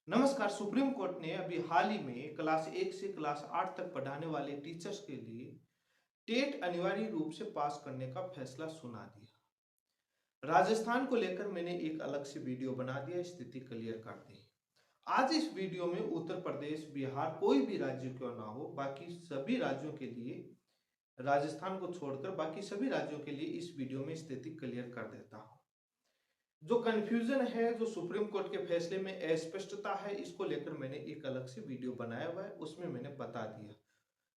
नमस्कार। Supreme court ने अभी हाल ही में क्लास 1 से क्लास 8 तक पढ़ाने वाले टीचर्स के लिए टेट अनिवार्य रूप से पास करने का फैसला सुना दिया। राजस्थान को लेकर मैंने एक अलग से वीडियो बना दिया, स्थिति क्लियर कर दी। आज इस वीडियो में उत्तर प्रदेश, बिहार, कोई भी राज्य क्यों ना हो, बाकी सभी राज्यों के लिए, राजस्थान को छोड़कर बाकी सभी राज्यों के लिए इस वीडियो में स्थिति क्लियर कर देता हूं। जो कंफ्यूजन है, जो सुप्रीम कोर्ट के फैसले में अस्पष्टता है, इसको लेकर मैंने एक अलग से वीडियो बनाया हुआ है, उसमें मैंने बता दिया,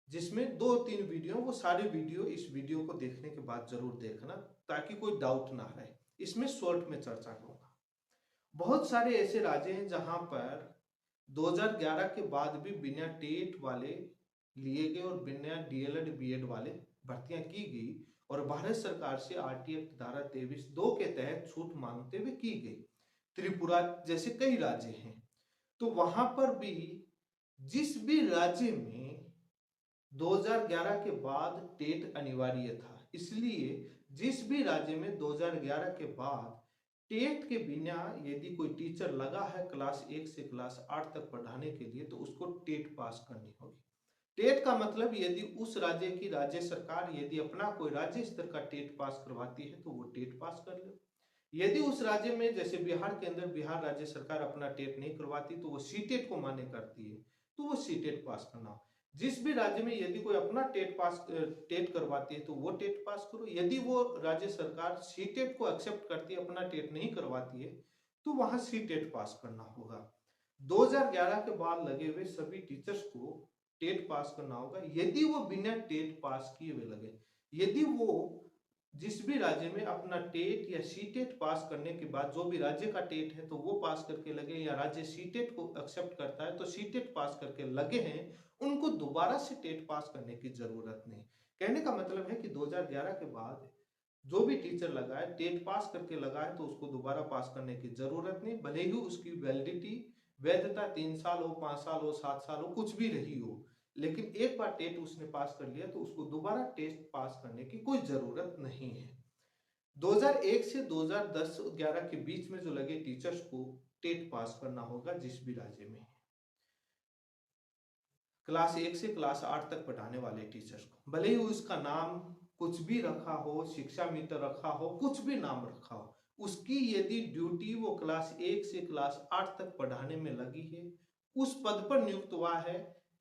जिसमें 2-3 वीडियो, वो सारे वीडियो इस वीडियो को देखने के बाद जरूर देखना ताकि कोई डाउट ना रहे। इसमें शॉर्ट में चर्चा करूंगा। बहुत सारे ऐसे राज्य हैं जहां पर 2011 के बाद भी बिना टेट वाले लिए गए और बिना डीएलएड बीएड वाले भर्तियां की गई और भारत सरकार से आरटी एक्ट धारा 23(2) के तहत छूट मांगते हुए की गई। त्रिपुरा जैसे कई राज्य हैं, तो वहां पर भी जिस भी राज्य में 2011 के बाद टेट अनिवार्य था, इसलिए जिस भी राज्य में 2011 के बाद टेट के बिना यदि कोई टीचर लगा है क्लास 1 से क्लास 8 तक पढ़ाने के लिए, तो उसको टेट पास करनी होगी। टेट का मतलब यदि उस राज्य की राज्य सरकार यदि अपना कोई राज्य स्तर का टेट पास करवाती है तो वो टेट पास कर ले। यदि उस राज्य में, जैसे बिहार के अंदर, बिहार राज्य सरकार अपना टेट नहीं करवाती तो वो सीटेट को मान्य करती है, तो वो सीटेट पास करना। जिस भी राज्य में यदि कोई अपना टेट करवाती है तो वो टेट पास करो। यदि वो राज्य सरकार सीटेट को एक्सेप्ट करती है, अपना टेट नहीं करवाती है, तो वहां सीटेट पास करना होगा। 2011 के बाद लगे हुए सभी टीचर्स को टेट पास करना होगा। यदि वो बिना टेट पास किए हुए लगे, यदि वो जिस भी राज्य में अपना टेट या सीटेट पास करने के बाद, जो भी राज्य का टेट है तो वो पास करके लगे, या राज्य सीटेट को एक्सेप्ट करता है तो सीटेट पास करके लगे हैं, उनको दोबारा से टेट पास करने की जरूरत नहीं। कहने का मतलब है कि 2011 के बाद जो भी टीचर लगा है, टेट पास करके लगा है, तो उसको दोबारा पास करने की जरूरत नहीं, भले ही उसकी वैधता 3 साल हो, 5 साल हो, 7 साल हो, कुछ भी रही हो, लेकिन एक बार टेट उसने पास कर लिया तो उसको दोबारा टेस्ट पास करने की कोई जरूरत नहीं है। 2001 से 2010-11 के बीच में जो लगे टीचर्स को टेट पास करना होगा, जिस भी राज्य में क्लास 1 से क्लास 8 तक पढ़ाने वाले टीचर्स को, भले ही उसका नाम कुछ भी रखा हो, शिक्षा मित्र रखा हो, कुछ भी नाम रखा हो, उसकी यदि ड्यूटी वो क्लास 1 से क्लास 8 तक पढ़ाने में लगी है, उस पद पर नियुक्त हुआ है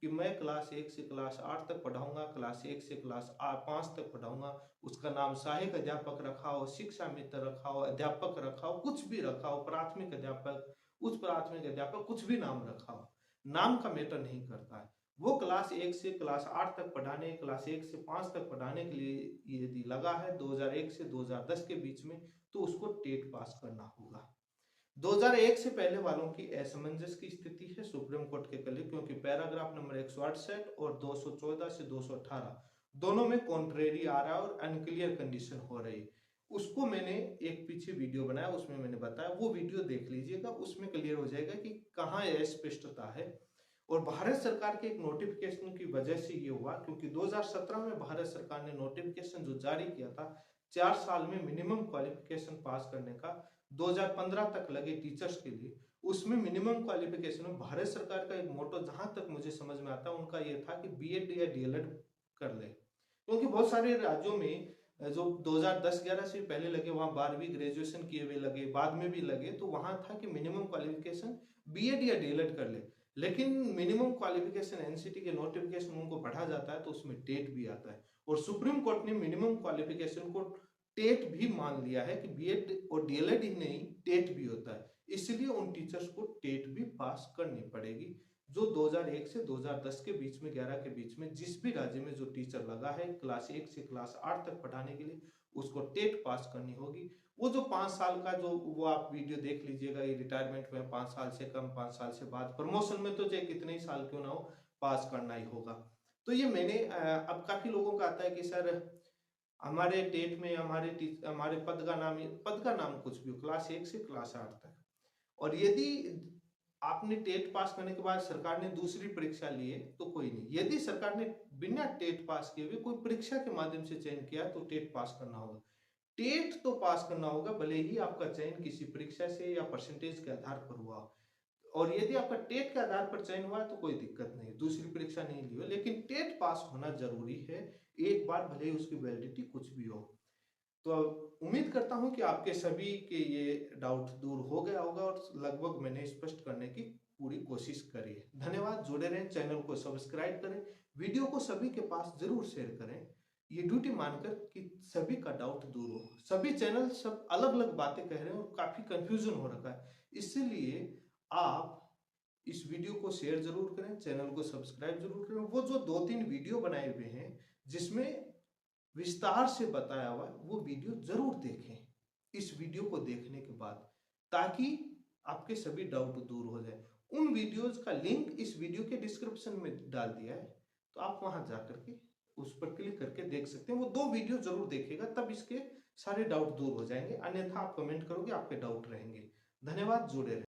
कि मैं क्लास 1 से क्लास 8 तक पढ़ाऊंगा, क्लास 1 से क्लास 5 तक पढ़ाऊंगा, उसका नाम सहायक अध्यापक रखा हो, शिक्षा मित्र रखा हो, अध्यापक रखा हो, कुछ भी रखा हो, प्राथमिक अध्यापक, उच्च प्राथमिक अध्यापक, कुछ भी नाम रखा हो, नाम का मैटर नहीं करता है। वो क्लास 1 से क्लास 8 तक पढ़ाने, क्लास 1 से 5 तक पढ़ाने के लिए यदि लगा है 2001 से 2010 के बीच में, तो उसको टेट पास करना होगा। 2001 से पहले वालों की असमंजस की स्थिति है सुप्रीम कोर्ट के कल, क्योंकि पैराग्राफ नंबर 168 और 214 से 218 दोनों में कॉन्ट्रेरी आ रहा है और अनक्लियर कंडीशन हो रही है। उसको मैंने एक पीछे वीडियो बनाया, उसमें मैंने बताया, वो वीडियो देख लीजिएगा, उसमें क्लियर हो जाएगा कि कहाँ अस्पष्टता है। और भारत सरकार के एक नोटिफिकेशन की वजह से ये हुआ, क्योंकि 2017 में भारत सरकार ने नोटिफिकेशन जो जारी किया था 4 साल में मिनिमम क्वालिफिकेशन पास करने का, 2015 तक लगे टीचर्स के लिए, उसमें मिनिमम क्वालिफिकेशन में भारत सरकार का एक मोटो, जहां तक मुझे समझ में आता है, उनका ये था कि बीएड या डीएलएड कर ले। क्योंकि बहुत सारे राज्यों में जो 2010-11 से पहले लगे, वहां 12वीं ग्रेजुएशन किए हुए लगे, बाद में भी लगे, तो वहां था कि मिनिमम क्वालिफिकेशन बीएड या डीएलएड कर ले। लेकिन मिनिमम क्वालिफिकेशन एनसीटी के नोटिफिकेशन उनको पढ़ा जाता है तो उसमें टेट भी आता है, और सुप्रीम कोर्ट ने मिनिमम क्वालिफिकेशन को टेट भी मान लिया है कि बीएड और डीएलएड ही नहीं, टेट भी होता है। इसलिए उन टीचर्स को टेट भी पास करनी पड़ेगी, जो 2001 से 2010 के बीच में, 11 के बीच में, जिस भी राज्य में जो टीचर लगा है क्लास 1 से क्लास 8 तक पढ़ाने के लिए, उसको टेट पास करनी होगी। वो जो 5 साल का, जो वो आप वीडियो देख लीजिएगा, ये रिटायरमेंट में 5 साल से कम, 5 साल से बाद, प्रमोशन में तो चाहे कितने ही साल क्यों ना हो, पास करना ही होगा। तो ये मैंने अब काफी लोगों का आता है कि सर हमारे टेट में हमारे पद का नाम कुछ भी हो, क्लास 1 से क्लास 8 तक, और यदि आपने टेट पास करने के बाद सरकार ने दूसरी परीक्षा ली है तो कोई नहीं। यदि सरकार ने बिना टेट पास किए हुए कोई परीक्षा के माध्यम से चयन किया तो टेट पास करना होगा। टेट तो पास करना होगा, भले ही आपका चयन किसी परीक्षा से या परसेंटेज के आधार पर हुआ। और यदि आपका टेट के आधार पर चयन हुआ है तो कोई दिक्कत नहीं, दूसरी परीक्षा नहीं ली हो, लेकिन टेट पास होना जरूरी है एक बार, भले ही उसकी वैलिडिटी कुछ भी हो। तो उम्मीद करता हूं कि आपके सभी के ये डाउट दूर हो गया होगा और लगभग मैंने स्पष्ट करने की पूरी कोशिश करी है। धन्यवाद। जुड़े रहें, चैनल को सब्सक्राइब करें, वीडियो को सभी के पास जरूर शेयर करें, ये ड्यूटी मानकर कि सभी का डाउट दूर हो। सभी चैनल सब अलग अलग बातें कह रहे हैं और काफी कंफ्यूजन हो रखा है, इसलिए आप इस वीडियो को शेयर जरूर करें, चैनल को सब्सक्राइब जरूर करें। वो जो 2-3 वीडियो बनाए हुए हैं जिसमें विस्तार से बताया हुआ है, वो वीडियो जरूर देखें इस वीडियो को देखने के बाद, ताकि आपके सभी डाउट दूर हो जाए। उन वीडियोज का लिंक इस वीडियो के डिस्क्रिप्शन में डाल दिया है, तो आप वहां जाकर के उस पर क्लिक करके देख सकते हैं। वो 2 वीडियो जरूर देखिएगा, तब इसके सारे डाउट दूर हो जाएंगे, अन्यथा आप कमेंट करोगे आपके डाउट रहेंगे। धन्यवाद। जुड़े रहें।